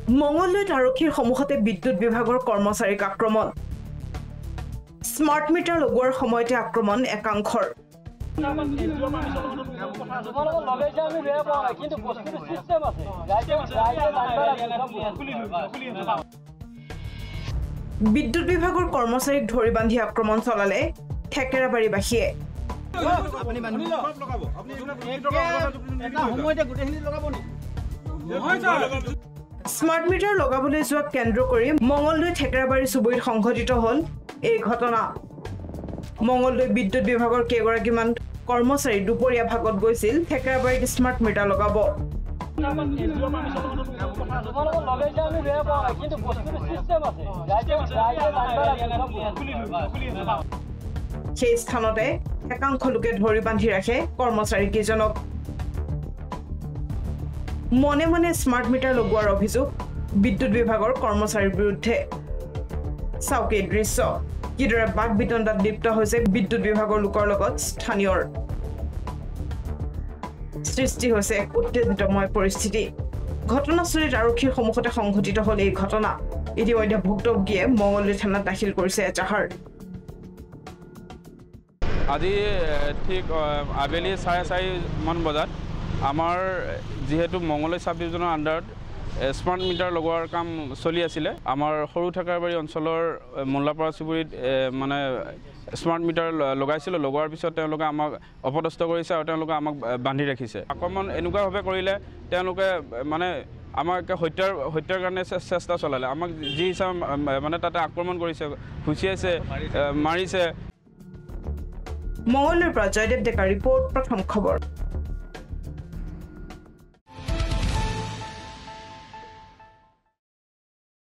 মঙলদৈত আৰক্ষীৰ সন্মুখতে বিদ্যুৎ বিভাগৰ কৰ্মচাৰীক আক্ৰমণ স্মাৰ্ট মিটাৰ লগোৱাৰ সময়তে আক্ৰমণ একাংশৰ বিদ্যুৎ বিভাগৰ কৰ্মচাৰীক ধৰি বান্ধি আক্ৰমণ চলালে ঠেকেৰাবাৰীবাসীয়ে স্মাৰ্ট মিটাৰ লগাবলৈ যোৱা কেন্দ্ৰ কৰি মঙলদৈ ঠেকেৰাবাৰী চুবুৰীত সংঘটিত হ'ল এই ঘটনা মঙলদৈ বিদ্যুৎ বিভাগৰ কেইগৰাকীমান কৰ্মচাৰী দুপৰীয়া ভাগত গৈছিল ঠেকেৰাবাৰীত স্মাৰ্ট মিটাৰ লগাব সেই স্থানতে একাংশ লোকে ধৰি বান্ধি ৰাখে কৰ্মচাৰী কেইজনক মনে মনে স্মাৰ্ট মিটাৰ লগোৱাৰ অভিযোগ বিদ্যুৎ বিভাগৰ কৰ্মচাৰীৰ বিৰুদ্ধে চাওক এই দৃশ্য কিদৰে বাক বিতণ্ডাত লিপ্ত হৈছে বিদ্যুৎ বিভাগৰ লোকৰ লগত স্থানীয়ৰ সৃষ্টি হৈছে এক উত্তেজিতময় পৰিস্থিতি ঘটনাস্থলীত আৰক্ষীৰ সন্মুখতে সংঘটিত হ'ল এই ঘটনা ইতিমধ্যে ভুক্তভোগীয়ে মঙলদৈ থানাত দাখিল কৰিছে এজাহাৰ আজি ঠিক আবেলি 4:30 মান বজাত আমাৰ যেহেতু মঙলদৈ সাব ডিভিজনৰ আণ্ডাৰত স্মাৰ্ট মিটাৰ লগোৱাৰ কাম চলি আছিলে আমাৰ সৰু ঠেকেৰাবাৰী অঞ্চলৰ মোল্লাপাৰা চুবুৰীত মানে স্মাৰ্ট মিটাৰ লগাইছিল লগোৱাৰ পিছত তেওঁলোকে আমাক অপদস্থ কৰিছে আৰু তেওঁলোকে আমাক বান্ধি ৰাখিছে আক্ৰমণ এনেকুৱাভাৱে কৰিলে তেওঁলোকে মানে আমাক হত্যাৰ কাৰণে চেষ্টা চলালে আমাক যি হিচাপে মানে তাতে আক্ৰমণ কৰিছে খুচিয়াইছে মাৰিছে মঙলদৈৰ পৰা জয়দেৱ ডেকা ৰিপৰ্ট প্ৰথম খবৰ